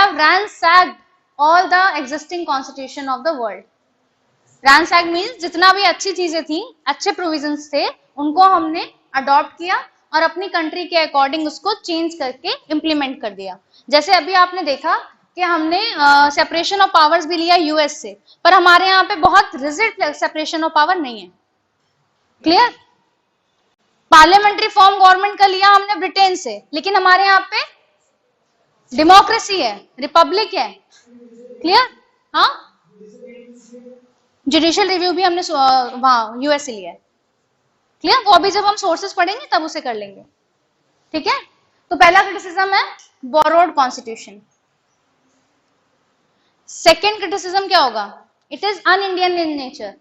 have ransacked all the existing constitution of the world. Ransack means जितना भी अच्छी चीजें थी, अच्छे प्रोविजंस थे, उनको हमने अडॉप्ट किया और अपनी कंट्री के अकॉर्डिंग उसको चेंज करके इम्प्लीमेंट कर दिया। जैसे अभी आपने देखा कि हमने सेपरेशन ऑफ पावर्स भी लिया यूएस से, पर हमारे यहाँ पे बहुत रिजिड सेपरेशन ऑफ पावर नहीं है। क्लियर? पार्लियामेंट्री फॉर्म गवर्नमेंट का लिया हमने ब्रिटेन से, लेकिन हमारे यहाँ पे डेमोक्रेसी है, रिपब्लिक है। क्लियर? हाँ, जुडिशियल रिव्यू भी हमने वहां यूएस से लिया है। क्लियर? वो अभी जब हम सोर्सेस पढ़ेंगे तब उसे कर लेंगे। ठीक है, तो पहला क्रिटिसिज्म है बोरोड कॉन्स्टिट्यूशन। सेकेंड क्रिटिसिज्म क्या होगा? It is an Indian in nature.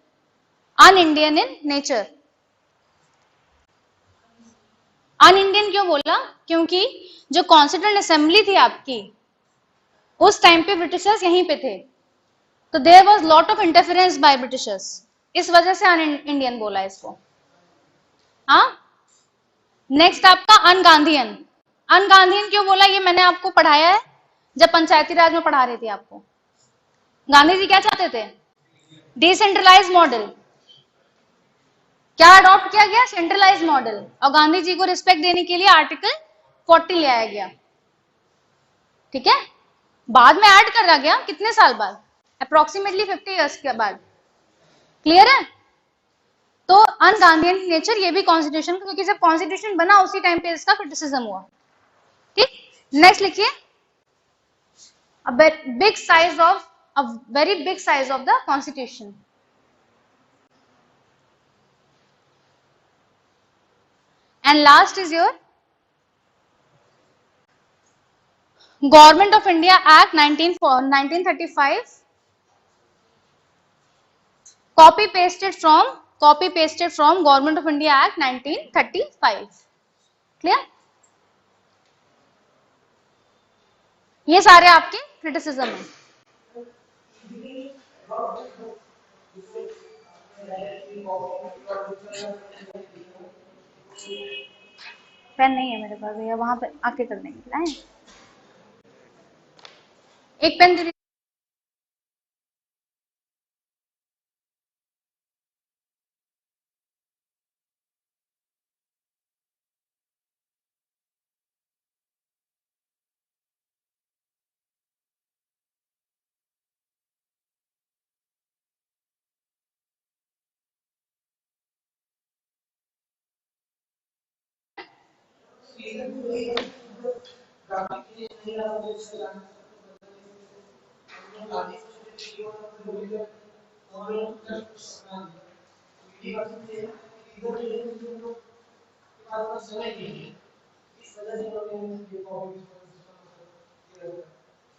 An Indian in nature. An Indian क्यों बोला? क्योंकि जो कॉन्स्टिट्यूएंट असेंबली थी आपकी, उस टाइम पे ब्रिटिशर्स यहीं पे थे, तो there was lot of interference by Britishers, इस वजह से अन इंडियन बोला इसको। हाँ, नेक्स्ट आपका अन गांधीयन। अन गांधीयन क्यों बोला? ये मैंने आपको पढ़ाया है जब पंचायती राज में पढ़ा रही थी आपको। गांधी जी क्या चाहते थे? Decentralise model. क्या अडॉप्ट किया गया? Centralise model. और गांधी जी को रिस्पेक्ट देने के लिए आर्टिकल 40 ले आया गया। ठीक है, बाद में ऐड करा गया, कितने साल बाद? अप्रोक्सीमेटली 50 ईयर्स के बाद। क्लियर है? तो अन गांधीयन नेचर ये भी कॉन्स्टिट्यूशन, क्योंकि जब कॉन्स्टिट्यूशन बना उसी टाइम पे इसका क्रिटिसिज्म हुआ। ठीक, नेक्स्ट लिखिए, a very big size of the constitution. And last is your Government of India Act 1935, copy pasted from Government of India Act 1935. Clear? ये सारे आपके क्रिटिसिज्म हैं। पेन नहीं है मेरे पास भैया, वहां पे आके कर देंगे। एक पेन दे।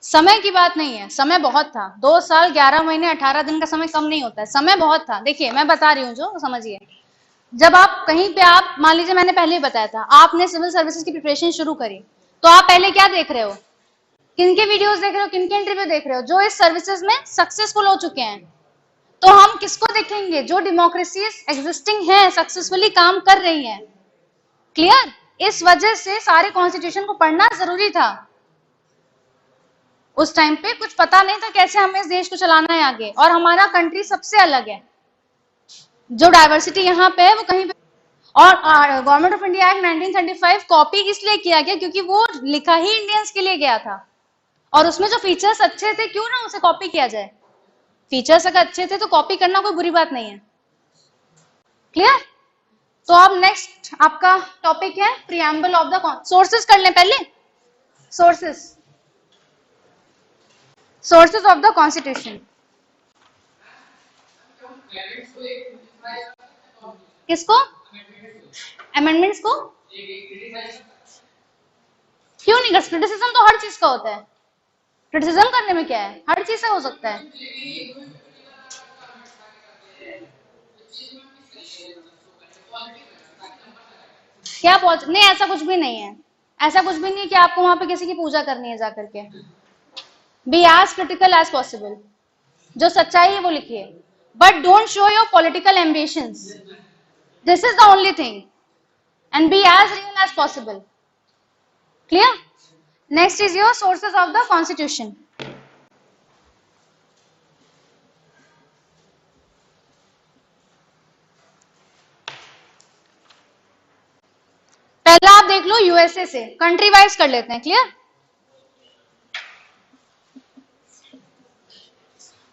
समय की बात नहीं है, समय बहुत था। 2 साल 11 महीने 18 दिन का समय कम नहीं होता है, समय बहुत था। देखिए मैं बता रही हूँ, जो समझिए, जब आप कहीं पे, आप मान लीजिए मैंने पहले ही बताया था, आपने सिविल सर्विसेज की प्रिपरेशन शुरू करी, तो आप पहले क्या देख रहे हो? किनके वीडियोस देख रहे हो, किनके इंटरव्यू देख रहे हो? जो इस सर्विसेज में सक्सेसफुल हो चुके हैं। तो हम किसको देखेंगे? जो डेमोक्रेसीज एग्जिस्टिंग है, सक्सेसफुली काम कर रही है। क्लियर? इस वजह से सारे कॉन्स्टिट्यूशन को पढ़ना जरूरी था। उस टाइम पे कुछ पता नहीं था कैसे हमें इस देश को चलाना है आगे, और हमारा कंट्री सबसे अलग है। जो डाइवर्सिटी यहाँ पे है वो कहीं पे। और government of India act 1935 copy इसलिए किया गया क्योंकि वो लिखा ही इंडियंस के लिए गया था, और उसमें जो फीचर्स अच्छे थे, क्यों ना उसे कॉपी किया जाए। फीचर्स अगर अच्छे थे तो कॉपी करना कोई बुरी बात नहीं है। क्लियर? तो अब नेक्स्ट आपका टॉपिक है प्रीएम्बल ऑफ द सोर्सेस। कर लें पहले सोर्सेस ऑफ द कॉन्स्टिट्यूशन। किसको? अमेंडमेंट्स को? क्यों नहीं? क्रिटिसिज्म तो हर चीज का होता है। क्रिटिसिज्म करने में क्या है? हर चीज से हो सकता है। क्या नहीं, ऐसा कुछ भी नहीं है। ऐसा कुछ भी नहीं है कि आपको वहां पे किसी की पूजा करनी है जाकर के। Be as critical as possible. जो सच्चाई है वो लिखिए, but don't show your political ambitions. This is the only thing. And be as real as possible. Clear? Next is your sources of the constitution. पहला आप देख लो यूएसए से, कंट्री वाइज कर लेते हैं. क्लियर?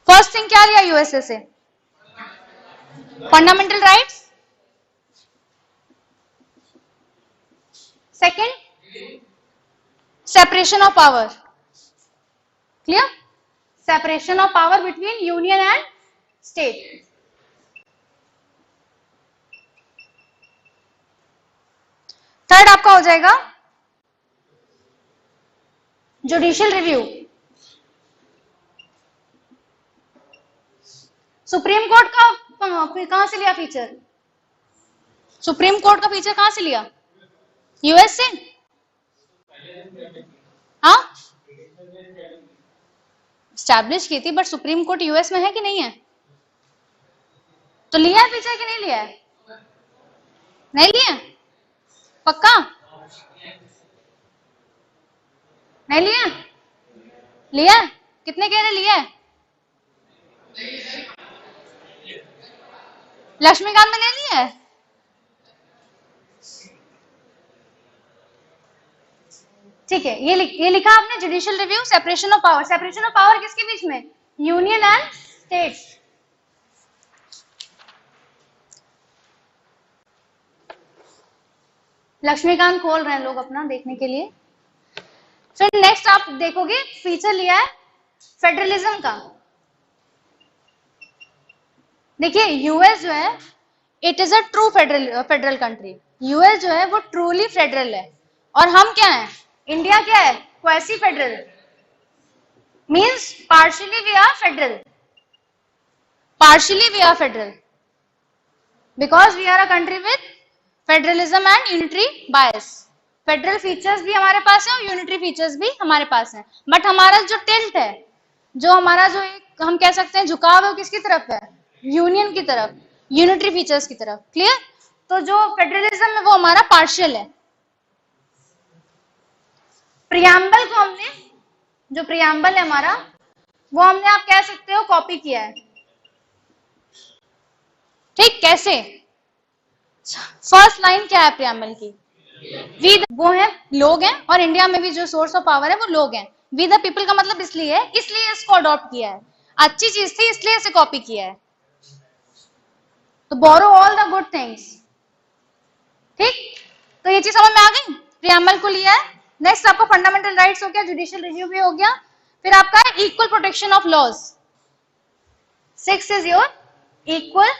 फर्स्ट थिंग क्या लिया यूएसए से? Fundamental rights. Second, separation of power. Clear? Separation of power between union and state. Third आपका हो जाएगा जुडिशियल रिव्यू. सुप्रीम कोर्ट का कहां से लिया फीचर? सुप्रीम कोर्ट का फीचर कहां से लिया? यूएस से. हाँ, स्टैब्लिश की थी, बट सुप्रीम कोर्ट यूएस में है कि नहीं है? तो लिया है फीचर कि नहीं लिया है? नहीं लिया? पक्का नहीं लिया? लिया? कितने कह रहे लिया है? लक्ष्मीकांत में नहीं लिया है? ठीक है, ये लिखा आपने judicial review, separation of power. Separation of power किसके बीच में? Union and states. लक्ष्मीकांत खोल रहे हैं लोग अपना देखने के लिए. फिर नेक्स्ट आप देखोगे फीचर लिया है फेडरलिज्म का. देखिए यूएस जो है it is a true federal country. US जो है वो ट्रूली फेडरल है. और हम क्या है? इंडिया क्या है? Quasi federal. Means partially we are federal. Partially we are federal because we are a country with federalism and unitary bias. Federal features भी हमारे पास है और यूनिटरी फीचर्स भी हमारे पास है. बट हमारा जो टिल्ट है, जो हमारा जो एक हम कह सकते हैं झुकाव है, वो किसकी तरफ है? यूनियन की तरफ, यूनिटरी फीचर्स की तरफ. क्लियर? तो जो फेडरलिज्म है वो हमारा पार्शियल है. प्रियम्बल को हमने, जो प्रियम्बल है हमारा, वो हमने आप कह सकते हो कॉपी किया है. ठीक? कैसे? फर्स्ट लाइन क्या है प्रियम्बल की? वी वो है लोग हैं, और इंडिया में भी जो सोर्स ऑफ पावर है वो लोग हैं. वी द पीपल का मतलब इसलिए है, इसलिए इसको अडॉप्ट किया है. अच्छी चीज थी इसलिए इसे कॉपी किया है. तो बोरो ऑल द गुड थिंग्स. ठीक? तो ये चीज समझ में आ गई? प्रियम्बल को लिया है. नेक्स्ट आपका फंडामेंटल राइट्स हो गया, जुडिशियल रिव्यू भी हो गया. फिर आपका है equal protection of laws. 6 is your equal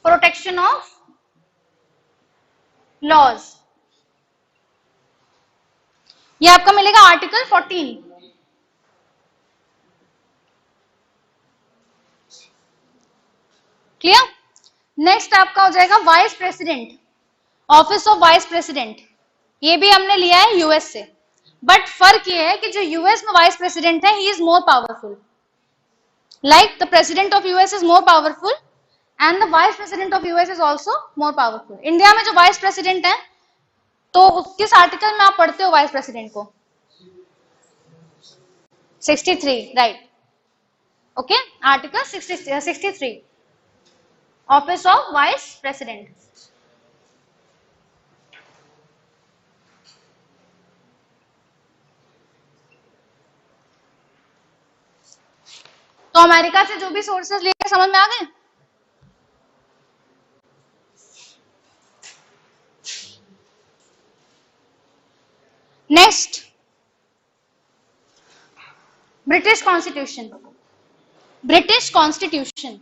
protection of laws. ये आपका मिलेगा आर्टिकल 14. क्लियर? नेक्स्ट आपका हो जाएगा vice president, office of vice president. ये भी हमने लिया है यूएस से. बट फर्क ये है कि जो यूएस में वाइस प्रेसिडेंट है he is more powerful. Like the president of US is more powerful and the vice president of US is also more powerful. India में जो वाइस प्रेसिडेंट है, तो किस आर्टिकल में आप पढ़ते हो वाइस प्रेसिडेंट को? 63, right. Okay, article 63, office of vice president. तो अमेरिका से जो भी सोर्सेस लिए समझ में आ गए? Next, British constitution. British constitution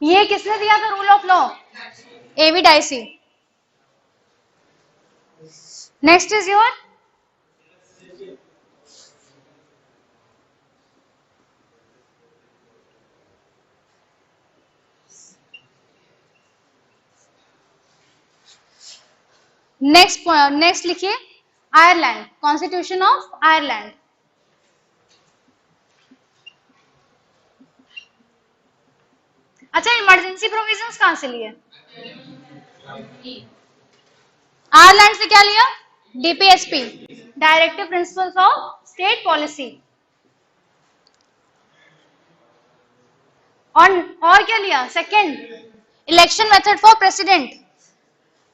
ये किसने दिया था rule of law? A V Dicey. Next is your next लिखिए Ireland, constitution of Ireland. Provisions कहां से लिए? आयरलैंड से क्या लिया? DPSP, directive principles of state policy. और क्या लिया? Second, election method for president,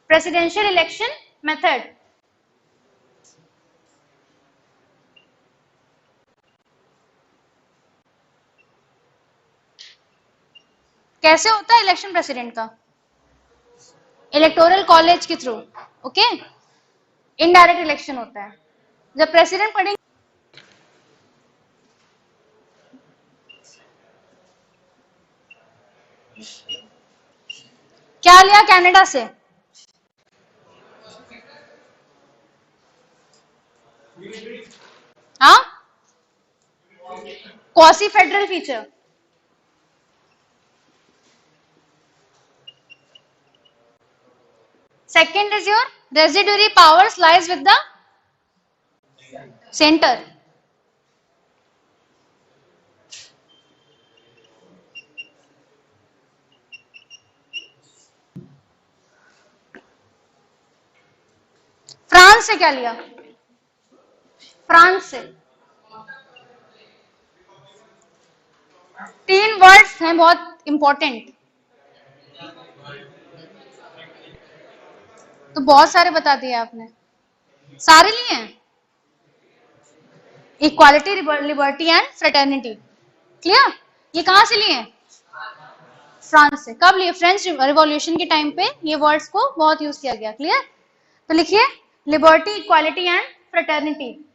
presidential election method. कैसे होता है इलेक्शन प्रेसिडेंट का? इलेक्टोरल कॉलेज के थ्रू, ओके, इनडायरेक्ट इलेक्शन होता है। जब प्रेसिडेंट पढ़ेंगे, क्या लिया कनाडा से? हाँ, quasi federal feature. Second is your residuary powers lies with the center. France से क्या लिया? फ्रांस से 3 वर्ड्स हैं बहुत इंपॉर्टेंट, तो बहुत सारे बता दिए आपने, सारे लिए हैं। Equality, liberty and fraternity, clear? ये कहां से लिए? फ्रांस से। कब लिए? फ्रेंच रिवॉल्यूशन के टाइम पे ये वर्ड्स को बहुत यूज किया गया, क्लियर? तो लिखिए liberty, equality and fraternity.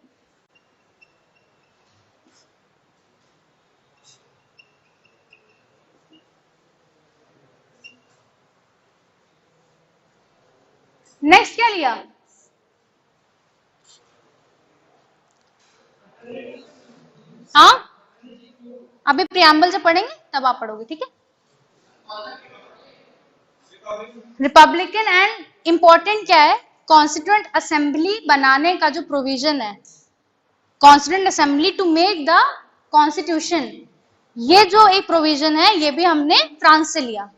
Next क्या लिया? हाँ, अभी प्रियम्बल से पढ़ेंगे तब आप पढ़ोगे, ठीक है? रिपब्लिकन एंड इंपॉर्टेंट क्या है? कॉन्स्टिट्यूएंट असेंबली बनाने का जो प्रोविजन है, constituent assembly to make the constitution, ये जो एक प्रोविजन है ये भी हमने फ्रांस से लिया।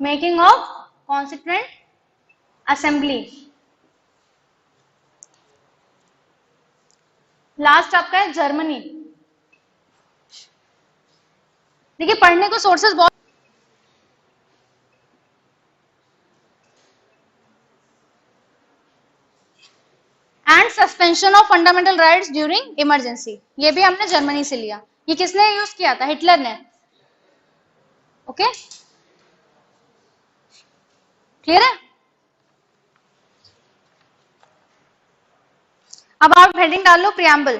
Making of constituent assembly. Last आपका है जर्मनी। देखिए पढ़ने को सोर्सेस बहुत, and suspension of fundamental rights during emergency, ये भी हमने जर्मनी से लिया। ये किसने यूज किया था? हिटलर ने, ओके, क्लियर है? अब आप हेडिंग डाल लो प्रियम्बल।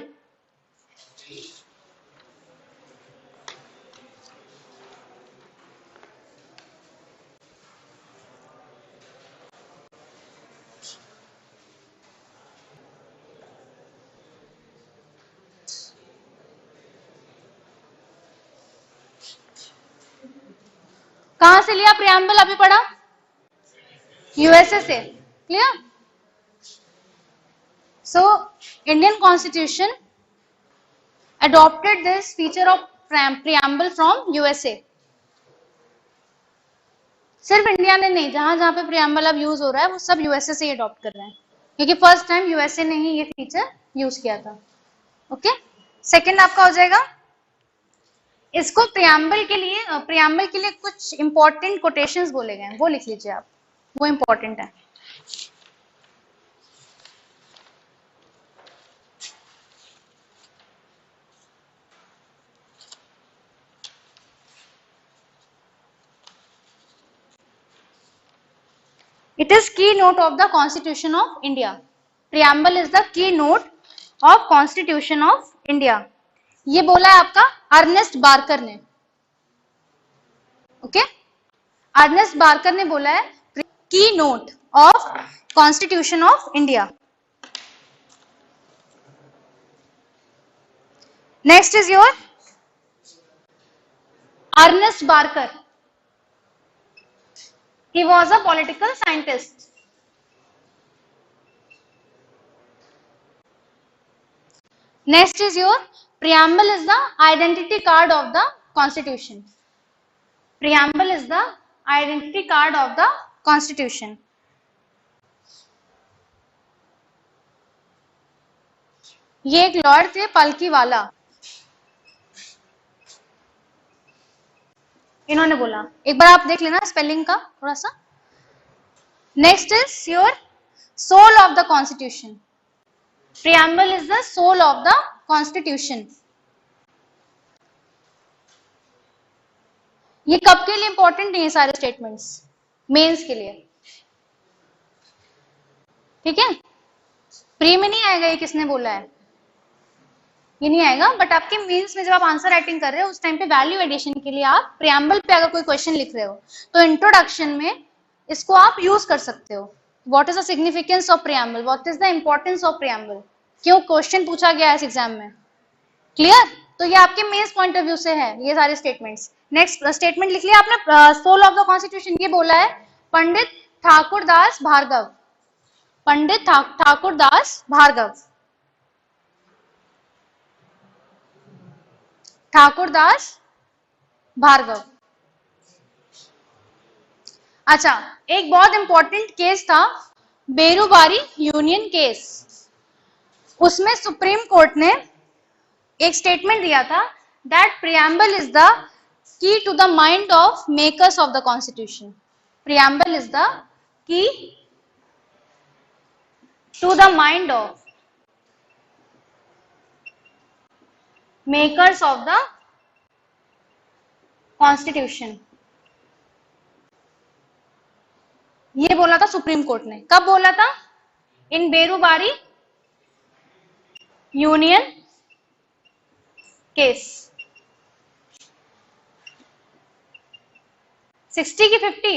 कहां से लिया प्रियम्बल? अभी पढ़ा, यूएसए से, clear? So Indian constitution adopted this feature of preamble from USA। सिर्फ इंडिया ने नहीं, जहां जहां पे प्रियम्बल अब यूज हो रहा है वो सब यूएसए से अडॉप्ट कर रहे हैं, क्योंकि फर्स्ट टाइम यूएसए ने ही ये फीचर यूज किया था, ओके? सेकंड आपका हो जाएगा, इसको प्रियम्बल के लिए कुछ इंपॉर्टेंट कोटेशंस बोले गए हैं, वो लिख लीजिए आप, वो इंपॉर्टेंट है। It is keynote of the Constitution of India. Preamble is the keynote of Constitution of India. ये बोला है आपका अर्नेस्ट बार्कर ने, ओके? अर्नेस्ट बार्कर ने बोला है keynote of Constitution of India. Next is your Ernest Barker. He was a political scientist. Next is your preamble is the identity card of the constitution. Preamble is the identity card of the Constitution. ये एक Lord थे पलकी वाला, इन्होंने बोला, एक बार आप देख लेना स्पेलिंग का थोड़ा सा. Next is your soul of the constitution. Preamble is the soul of the constitution. ये कब के लिए इंपॉर्टेंट नहीं है सारे स्टेटमेंट्स? मेंस के लिए. ठीक है, प्री में नहीं आएगा ये, किसने बोला है, ये नहीं आएगा. बट आपके मेंस में जब आप आंसर राइटिंग कर रहे हो उस टाइम पे वैल्यू एडिशन के लिए आप प्रियम्बल पे अगर कोई क्वेश्चन लिख रहे हो तो इंट्रोडक्शन में इसको आप यूज कर सकते हो. What is the significance of preamble, what is the importance of preamble, क्यों क्वेश्चन पूछा गया है इस एग्जाम में. क्लियर? तो ये आपके मेंस पॉइंट ऑफ व्यू से है ये सारे स्टेटमेंट्स. नेक्स्ट स्टेटमेंट लिख लिया आपने, सोल ऑफ द कॉन्स्टिट्यूशन. ये बोला है पंडित ठाकुरदास भार्गव. पंडित ठाकुरदास भार्गव. ठाकुरदास भार्गव. अच्छा, एक बहुत इंपॉर्टेंट केस था बेरूबारी यूनियन केस. उसमें सुप्रीम कोर्ट ने एक स्टेटमेंट दिया था that preamble is the key to the mind of makers of the constitution. Preamble is the key to the mind of makers of the constitution. ये बोला था supreme Court ने. कब बोला था? इन बेरूबारी यूनियन केस. 60 की 50?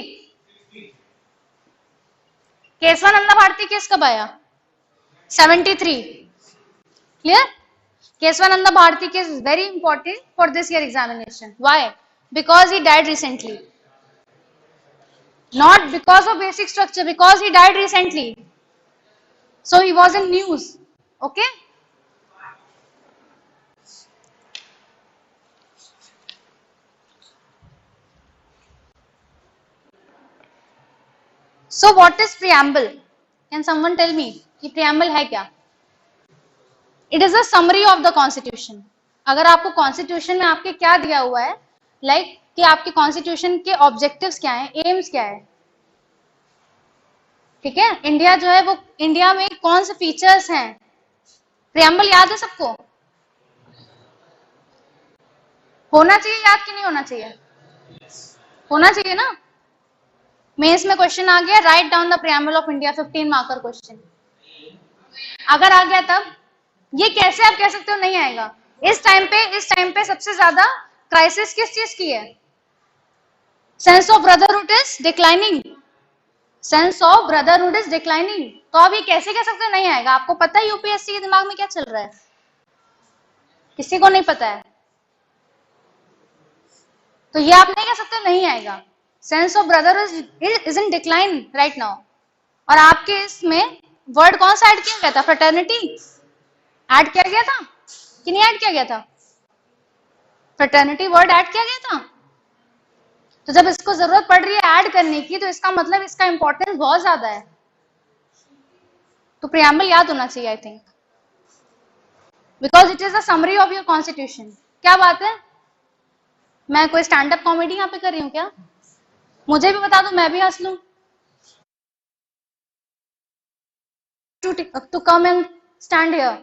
केशवानंदा भारती केस कब आया? 73. Clear? Kesavananda Bharati case is very important for this year examination. Why? Because he died recently. Not because of basic structure, because he died recently. So he was in news. Okay? So what is preamble? Can someone tell me कि preamble है क्या? It is a summary of the constitution. अगर आपको constitution में आपके क्या दिया हुआ है, like कि आपके कॉन्स्टिट्यूशन के ऑब्जेक्टिव्स क्या हैं, एम्स क्या है. ठीक है, इंडिया जो है वो, इंडिया में कौन से फीचर्स हैं. प्रियम्बल याद है सबको? होना चाहिए याद कि नहीं होना चाहिए? होना चाहिए ना. मेंस में क्वेश्चन आ गया, write down the preamble of India, 15 marker question. अगर आ गया तब ये कैसे आप कह सकते हो नहीं आएगा? इस टाइम पे सबसे ज्यादा क्राइसिस किस चीज की है? Sense of brotherhood is declining. Sense of brotherhood is declining. तो आप ये कैसे कह सकते हो नहीं आएगा? आपको पता है यूपीएससी के दिमाग में क्या चल रहा है? किसी को नहीं पता है. तो ये आप नहीं कह सकते नहीं आएगा. Sense of brotherhood is in decline right now. और आपके इसमें वर्ड कौन सा ऐड किया गया था? फ्रेटर्निटी ऐड किया गया था कि नहीं ऐड किया गया था? फ्रेटर्निटी वर्ड ऐड किया गया था. तो जब इसको जरूरत पड़ रही है ऐड करने की तो इसका मतलब इसका इंपॉर्टेंस बहुत ज्यादा है. तो प्रियम्बल याद होना चाहिए I think, because it is the summary of your constitution. क्या बात है, मैं कोई स्टैंड अप कॉमेडी यहाँ पे कर रही हूँ क्या? मुझे भी बता दो, मैं भी हंस लूं. to come and stand here.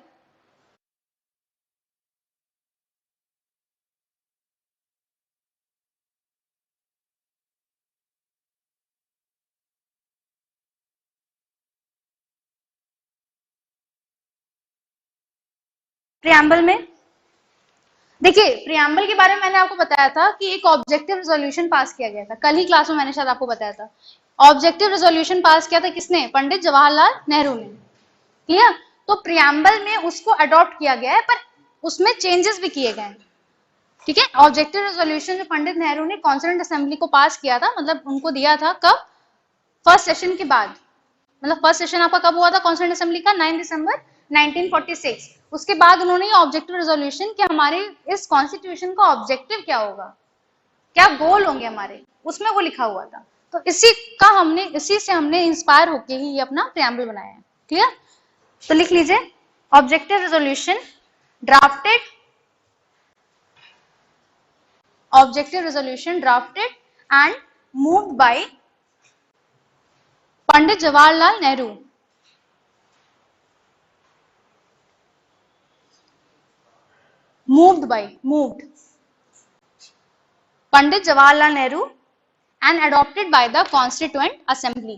Preamble में देखिए, प्रियम्बल के बारे में मैंने आपको बताया था कि एक ऑब्जेक्टिव रेजोल्यूशन पास किया गया था. कल ही क्लास में मैंने शायद आपको बताया था. ऑब्जेक्टिव रेजोल्यूशन पास किया था किसने? पंडित जवाहरलाल नेहरू ने. क्लियर? तो प्रियम्बल में उसको अडॉप्ट किया गया है, पर उसमें चेंजेस भी किए गए हैं. ठीक है, ऑब्जेक्टिव रेजोल्यूशन जो पंडित नेहरू ने कॉन्स्टिट्यूएंट असेंबली को पास किया था, मतलब उनको दिया था कब? फर्स्ट सेशन के बाद. मतलब फर्स्ट सेशन आपका कब हुआ था कॉन्स्टिट्यूएंट असेंबली का? 9 दिसंबर 1946. उसके बाद उन्होंने ऑब्जेक्टिव रेजोल्यूशन कि हमारे इस कॉन्स्टिट्यूशन का ऑब्जेक्टिव क्या होगा, क्या गोल होंगे हमारे, उसमें वो लिखा हुआ था। तो इसी से हमने इंस्पायर होके ही ये अपना प्रियम्बल बनाया है। क्लियर? तो लिख लीजिए, objective resolution drafted and moved by Pandit Jawaharlal Nehru. moved Pandit Jawaharlal Nehru and adopted by the Constituent Assembly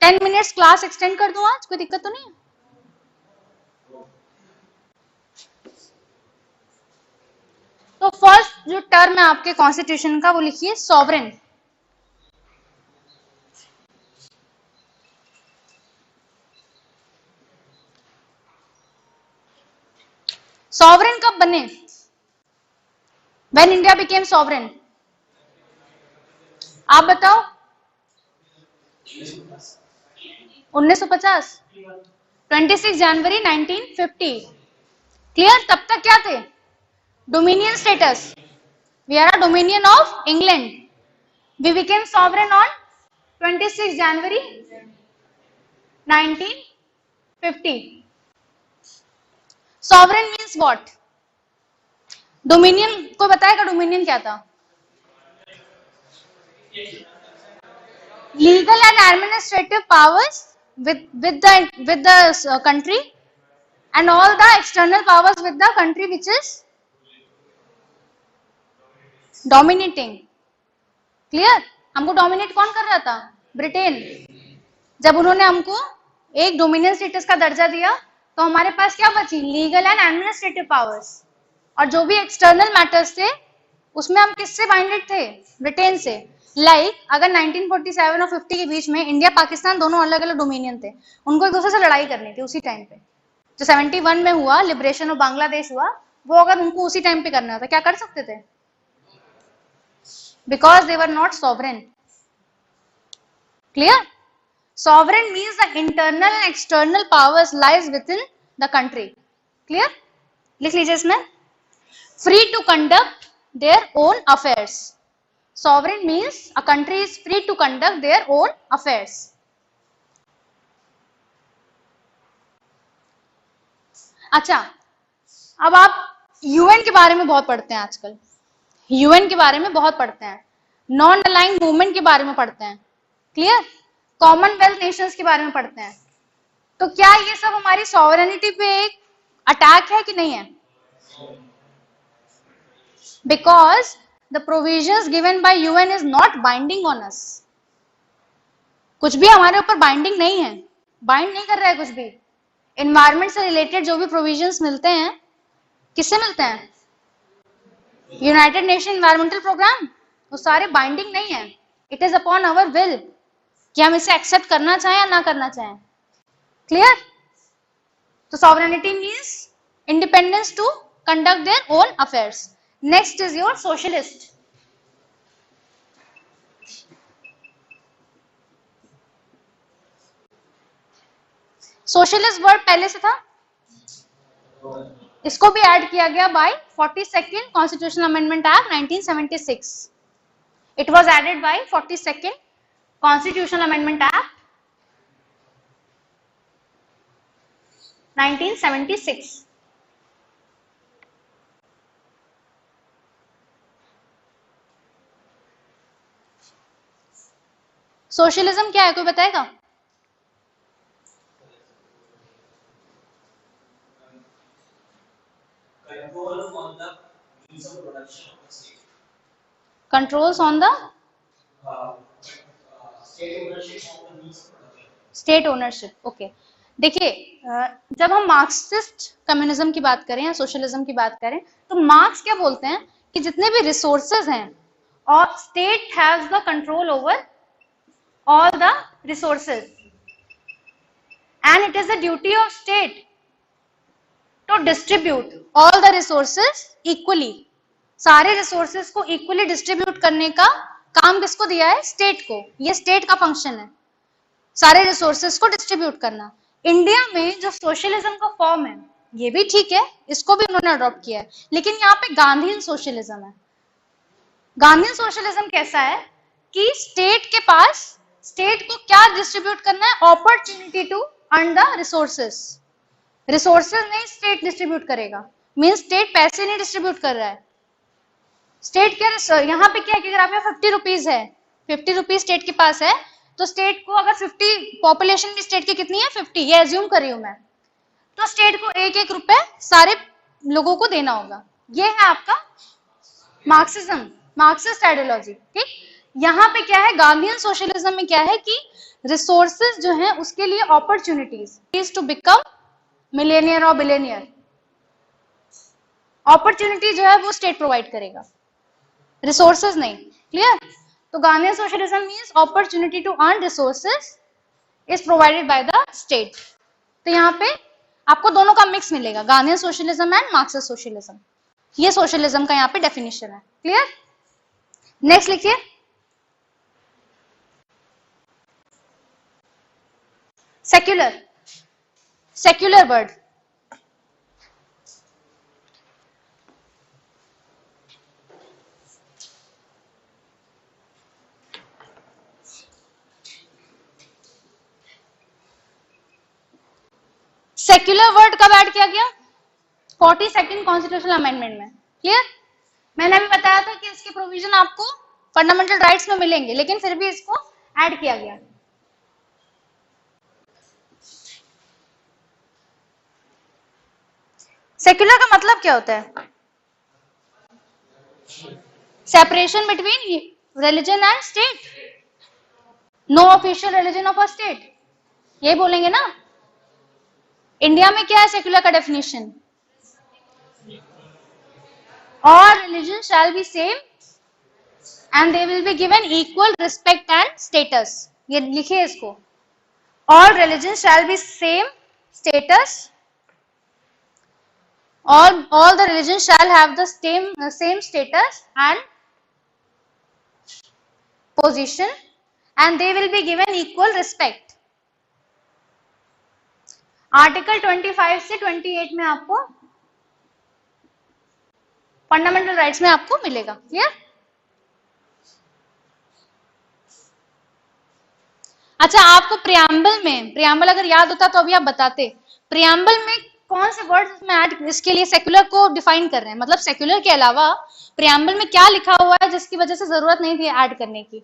10 minutes class extend कर दूं आज, कोई दिक्कत तो नहीं है? तो फर्स्ट जो टर्म है आपके कॉन्स्टिट्यूशन का वो लिखिए सॉवरेन। सॉवरेन कब बने? When India became sovereign? आप बताओ। 1950, 26 जनवरी 1950। क्लियर? तब तक क्या थे? Dominion status. We are a dominion of England. We became sovereign on 26 January 1950। Sovereign means what? Dominion को बताएगा डोमिनियन क्या था? Legal and administrative powers with the country and all the external powers with the country which is dominating. Clear? हमको dominate कौन कर रहा था? Britain. जब उन्होंने हमको एक डोमिनियन स्टेटस का दर्जा दिया तो हमारे पास क्या बची? Legal and administrative powers. और जो भी एक्सटर्नल मैटर्स थे उसमें हम किससे बाइंडेड थे? ब्रिटेन से। अगर 1947 और 50 के बीच में इंडिया पाकिस्तान दोनों अलग अलग डोमिनियन थे, उनको एक दूसरे से लड़ाई करनी थी उसी टाइम पे। जो 71 में हुआ, लिबरेशन ऑफ बांग्लादेश हुआ, वो अगर उनको उसी टाइम पे करना था, क्या कर सकते थे? Because they were not sovereign. Clear? Sovereign means the internal and external powers lies within the country. Clear? लिख लीजिए इसमें, free to conduct their own affairs. Sovereign means a country is free to conduct their own affairs. अच्छा, अब आप UN के बारे में बहुत पढ़ते हैं आजकल। यूएन के बारे में बहुत पढ़ते हैं, नॉन अलाइंड मूवमेंट के बारे में पढ़ते हैं। क्लियर? कॉमनवेल्थ नेशंस के बारे में पढ़ते हैं। तो क्या ये सब हमारी सॉवरेनिटी पे एक अटैक है कि नहीं है? Because the provisions given by UN is not binding on us. कुछ भी हमारे ऊपर बाइंडिंग नहीं है, बाइंड नहीं कर रहा है कुछ भी। एनवायरमेंट से रिलेटेड जो भी प्रोविजंस मिलते हैं, किससे मिलते हैं? United nation environmental programme. वो सारे बाइंडिंग नहीं है। It is upon our will कि हम इसे एक्सेप्ट करना चाहें या ना करना चाहें। क्लियर? तो sovereignty means independence to conduct their own affairs. Next is your socialist. Socialist word पहले से था, इसको भी ऐड किया गया by 42nd constitutional amendment act 1976। It was added by 42nd constitutional amendment act 1976। Socialism क्या है, कोई बताएगा? Controls on the state ownership. Okay, देखिए, जब हम मार्क्सिस्ट कम्युनिज्म की बात करें या सोशलिज्म की बात करें तो मार्क्स क्या बोलते हैं कि जितने भी रिसोर्सेज हैं और state has the control over all the resources and it is the duty of state to distribute all the resources equally। सारे रिसोर्सेज को इक्वली डिस्ट्रीब्यूट करने का काम किसको दिया है? स्टेट को। ये स्टेट का फंक्शन है, सारे रिसोर्सेज को डिस्ट्रीब्यूट करना। इंडिया में जो सोशलिज्म का फॉर्म है ये भी ठीक है, इसको भी उन्होंने अडॉप्ट किया है, लेकिन यहाँ पे गांधीयन सोशलिज्म है। गांधीयन सोशलिज्म कैसा है कि स्टेट के पास, स्टेट को क्या डिस्ट्रीब्यूट करना है, opportunity to earn the resources. Resources नहीं स्टेट डिस्ट्रीब्यूट करेगा, मीन स्टेट पैसे नहीं डिस्ट्रीब्यूट कर रहा है। स्टेट क्या, यहाँ पे क्या है कि अगर आप 50 रुपीज है, 50 रुपीज स्टेट के पास है, तो स्टेट को अगर 50, पॉपुलेशन भी स्टेट की कितनी है 50, ये एज्यूम कर रही हूं मैं, तो स्टेट को एक एक रुपए सारे लोगों को देना होगा। ये है आपका मार्क्सिज्म, मार्क्सिस्ट आइडियोलॉजी। ठीक, यहाँ पे क्या है, गांधीयन सोशलिज्म में क्या है कि रिसोर्सेज जो है उसके लिए अपॉर्चुनिटीज टू बिकम मिलेनियर और बिलेनियर, अपॉर्चुनिटी जो है वो स्टेट प्रोवाइड करेगा, रिसोर्सेज नहीं। क्लियर? तो Gandhian socialism means opportunity to earn resources is provided by the state. तो यहाँ पे आपको दोनों का मिक्स मिलेगा, Gandhian socialism and Marxist socialism. ये सोशलिज्म का यहाँ पे डेफिनेशन है। क्लियर? नेक्स्ट लिखिए, secular, secular word, secular word कब ऐड किया गया? 42nd कॉन्स्टिट्यूशनल अमेंडमेंट में। क्लियर? मैंने अभी बताया था कि इसके प्रोविजन आपको फंडामेंटल राइट्स में मिलेंगे, लेकिन फिर भी इसको ऐड किया गया। सेक्युलर का मतलब क्या होता है? Separation between religion and state, no official religion of a state, ये बोलेंगे ना। इंडिया में क्या है सेक्युलर का definition? All religions shall be same and they will be given equal respect and status. ये लिखिए इसको, all religions shall be same status, all the religions shall have the same status and position and they will be given equal respect. Article 25 से 28 में आपको fundamental rights में आपको मिलेगा। Clear? अच्छा, आपको प्रियम्बल में, प्रियम्बल अगर याद होता तो अभी आप बताते, प्रियम्बल में कौन से वर्ड्स में ऐड, इसके लिए सेक्युलर को डिफाइन कर रहे हैं, मतलब सेक्युलर के अलावा प्रियम्बल में क्या लिखा हुआ है जिसकी वजह से जरूरत नहीं थी ऐड करने की?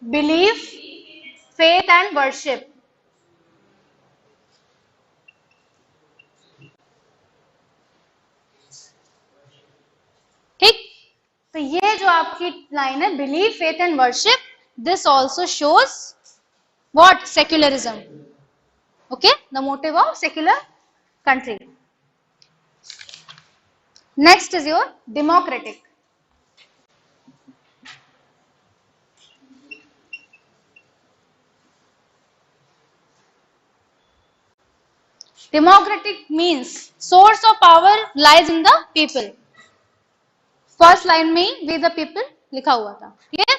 Belief, faith and worship. ठीक, तो ये जो आपकी लाइन है believe, faith and worship, this also shows what? Secularism. Okay, the motive of secular country. Next is your democratic. Democratic means source of power lies in the people. First line में ही we the people लिखा हुआ था। Clear?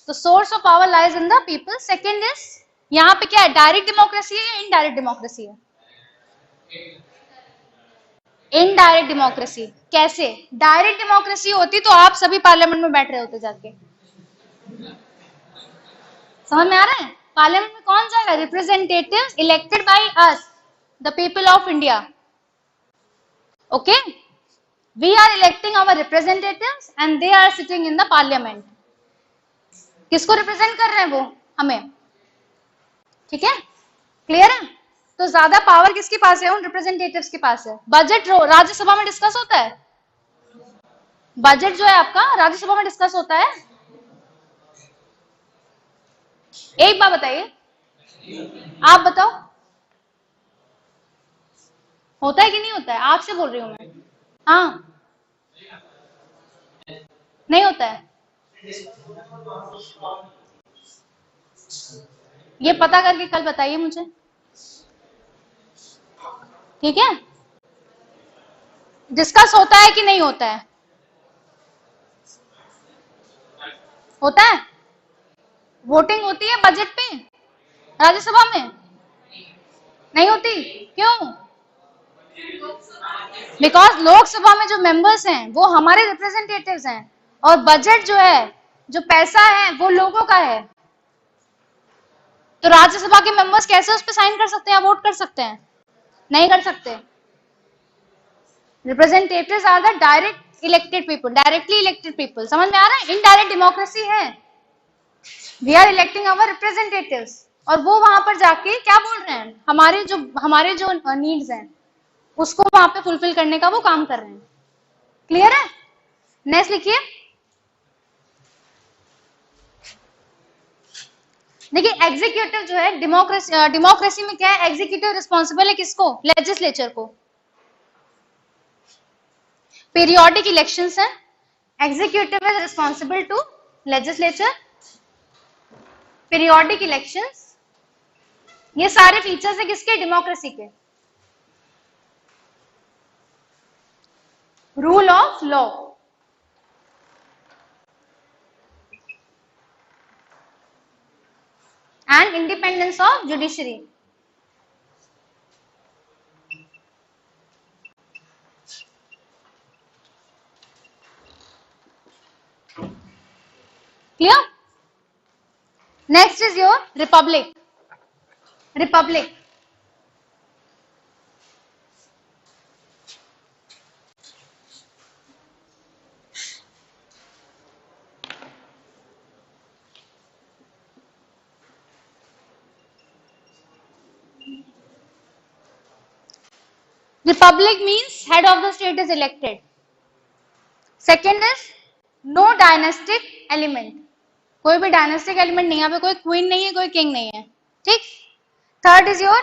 तो source of power lies in the people. Second is, यहाँ पे क्या है, direct democracy है या इनडायरेक्ट डेमोक्रेसी है? Indirect democracy. कैसे? डायरेक्ट डेमोक्रेसी होती तो आप सभी पार्लियामेंट में बैठ रहे होते जाके। समझ में आ रहा है? पार्लियामेंट में कौन जाएगा? Representatives elected by us, the people of India. Okay, we are electing our representatives and they are sitting in the parliament. किसको रिप्रेजेंट कर रहे हैं वो? हमें। ठीक है? क्लियर है? तो ज्यादा पावर किसके पास है? उन रिप्रेजेंटेटिव्स के पास है। बजट राज्यसभा में डिस्कस होता है, बजट जो है आपका राज्यसभा में डिस्कस होता है। एक बात बताइए, आप बताओ, होता है कि नहीं होता है? आपसे बोल रही हूं मैं। हाँ, नहीं होता है। ये पता करके कल बताइए मुझे। ठीक है? डिस्कस होता है कि नहीं होता है? होता है? वोटिंग होती है बजट पे राज्यसभा में? नहीं होती, क्यों? बिकॉज लोकसभा में जो मेंबर्स हैं वो हमारे रिप्रेजेंटेटिव्स हैं, और बजट जो है, जो पैसा है, वो लोगों का है। तो राज्यसभा के मेंबर्स कैसे उस पर साइन कर सकते हैं, वोट कर सकते हैं? नहीं कर सकते। Representatives are the direct elected people, directly elected people. समझ में आ रहा है? इनडायरेक्ट डेमोक्रेसी है। We are electing our representatives, और वो वहां पर जाके क्या बोल रहे हैं, हमारे जो नीड्स हैं उसको वहां पे फुलफिल करने का वो काम कर रहे हैं। क्लियर है? नेक्स्ट लिखिए। देखिए, एग्जीक्यूटिव जो है, डेमोक्रेसी में क्या है, एग्जीक्यूटिव रिस्पॉन्सिबल है किसको? लेजिस्लेचर को। पीरियोडिक इलेक्शंस है, executive is responsible to legislature. Periodic elections, ये सारे फीचर्स है किसके? डेमोक्रेसी के। Rule of law, and independence of judiciary. Clear? Next is your republic. Republic. Republic means head of the state is elected. Second is no dynastic element. कोई भी dynastic element नहीं है, यहाँ पे कोई क्वीन नहीं है, कोई किंग नहीं है, ठीक? Third is your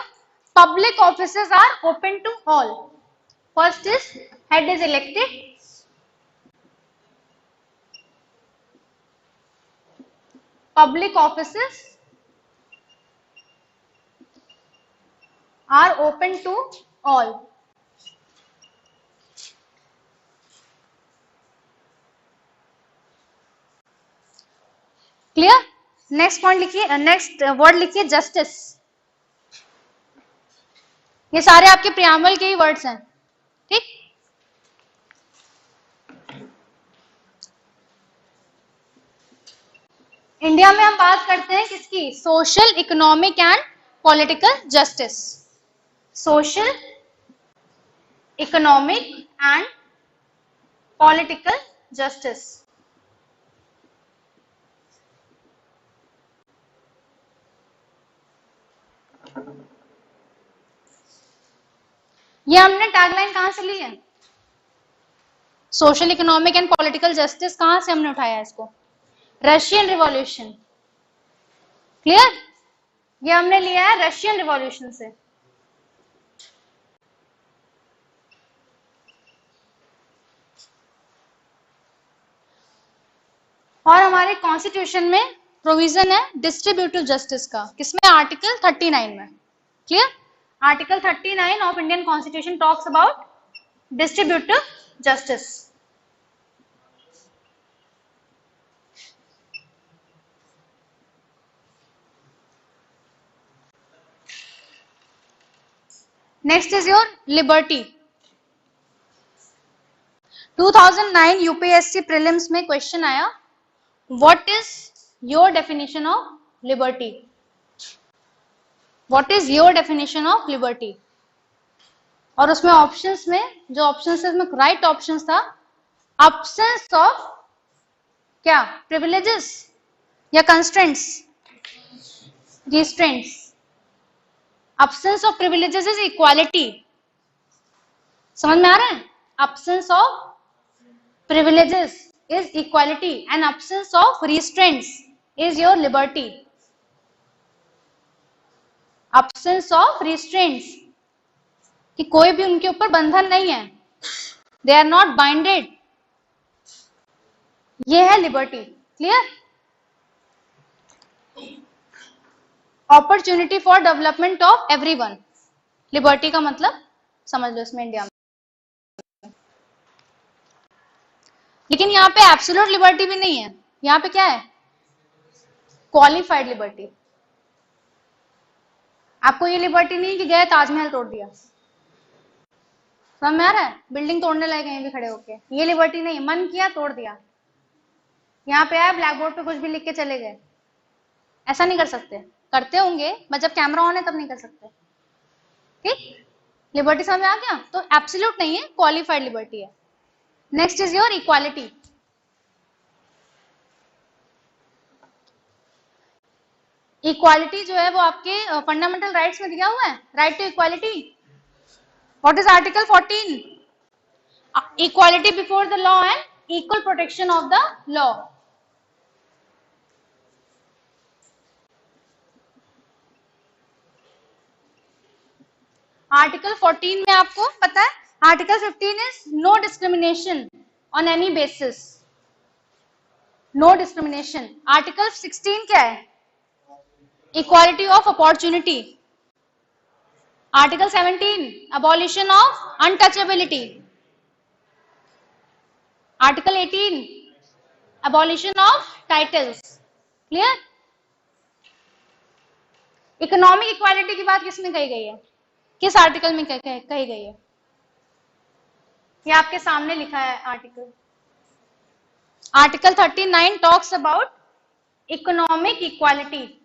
public offices are open to all. First is head is elected. Public offices are open to all. Clear? Next point लिखिए, नेक्स्ट वर्ड लिखिए जस्टिस. ये सारे आपके प्रियाम्बल के ही वर्ड्स हैं, ठीक? इंडिया में हम बात करते हैं किसकी? Social, economic and political justice. Social, economic and political justice. ये हमने टैगलाइन कहां से ली है? Social, economic and political justice कहां से हमने उठाया है इसको? Russian revolution. क्लियर? ये हमने लिया है रशियन रिवॉल्यूशन से. और हमारे कॉन्स्टिट्यूशन में प्रोविजन है डिस्ट्रीब्यूटिव जस्टिस का. किसमें? आर्टिकल 39 में. Clear? Article 39 of Indian constitution talks about distributive justice. Next is your liberty. 2009 UPSC prelims में क्वेश्चन आया, what is your definition of liberty? What is your definition of liberty? और उसमें options में, जो options में right options था, absence of क्या? Privileges या constraints? Restraints. Absence of privileges is equality. समझ में आ रहा है? Absence of privileges is equality and absence of restraints is your liberty. Absence of restraints, कि कोई भी उनके ऊपर बंधन नहीं है, they are not binded. ये है liberty. Clear? Opportunity for development of everyone. Liberty का मतलब समझ लो इसमें इंडिया में. लेकिन यहाँ पे एब्सोल्यूट लिबर्टी भी नहीं है. यहाँ पे क्या है? Qualified liberty. आपको ये लिबर्टी नहीं कि गए ताजमहल तोड़ दिया, समझ में आ रहा है, बिल्डिंग तोड़ने लगे कहीं भी खड़े होके, ये लिबर्टी नहीं, मन किया तोड़ दिया, यहाँ पे आए ब्लैक बोर्ड पे कुछ भी लिख के चले गए, ऐसा नहीं कर सकते। करते होंगे बट जब कैमरा ऑन है तब नहीं कर सकते। ठीक, लिबर्टी समझ में आ गया। तो एब्सोल्यूट नहीं है, क्वालिफाइड लिबर्टी है। Next is your equality. Equality जो है वो आपके फंडामेंटल राइट्स में दिया हुआ है, right to equality. What is article 14? Equality before the law and equal protection of the law. Article 14 में आपको पता है, article 15 is no discrimination on any basis, no discrimination. Article 16 क्या है? Equality of opportunity. Article 17 abolition of untouchability. Article 18 abolition of titles. Clear? Economic equality की बात किसमें कही गई है, किस आर्टिकल में कही गई है? ये आपके सामने लिखा है article. Article 39 talks about economic equality.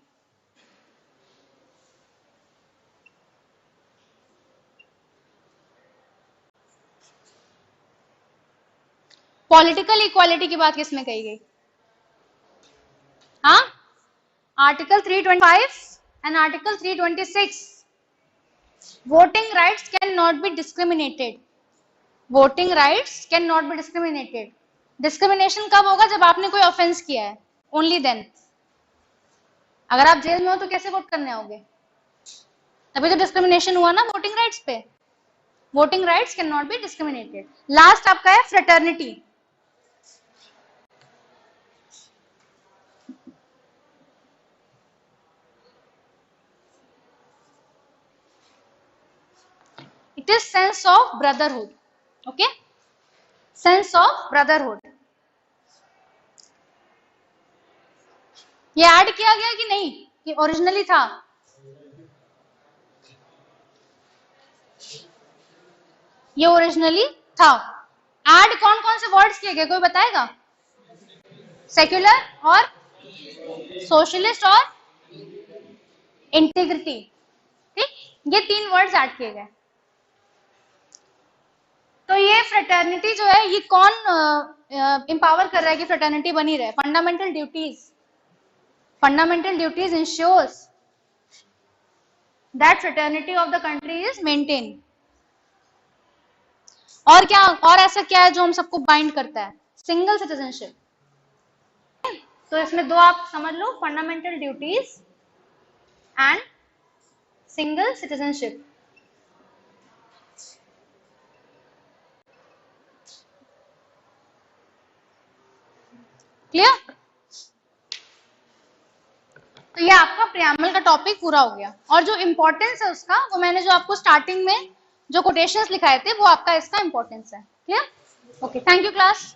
Political equality की बात किसमें कही गई? हाँ, article 325 and article 326। Voting rights can not be discriminated. Voting rights can not be discriminated. Discrimination कब होगा? जब आपने कोई ऑफेंस किया है, ओनली देन। अगर आप जेल में हो तो कैसे वोट करने आओगे? तभी तो डिस्क्रिमिनेशन हुआ ना वोटिंग राइट्स पे। Voting rights can not be discriminated. Last आपका है fraternity. It is sense of brotherhood. Okay, sense of brotherhood. ये ऐड किया गया कि नहीं, कि ओरिजिनली था? ये ओरिजिनली था। ऐड कौन कौन से वर्ड्स किए गए, कोई बताएगा? सेक्युलर और सोशलिस्ट और इंटीग्रिटी। ठीक, ये 3 वर्ड्स ऐड किए गए। तो ये फ्रेटर्निटी जो है, ये कौन एम्पावर कर रहा है कि फ्रेटर्निटी बनी रहे? Fundamental duties. Fundamental duties ensures that fraternity of the country is maintain. और क्या, और ऐसा क्या है जो हम सबको बाइंड करता है? Single citizenship. तो इसमें 2 आप समझ लो, fundamental duties and single citizenship. Clear? तो ये आपका प्रियम्बल का टॉपिक पूरा हो गया। और जो इंपॉर्टेंस है उसका, वो मैंने जो आपको स्टार्टिंग में जो कोटेशंस लिखाए थे, वो आपका इसका इंपॉर्टेंस है। Clear? Okay, thank you class.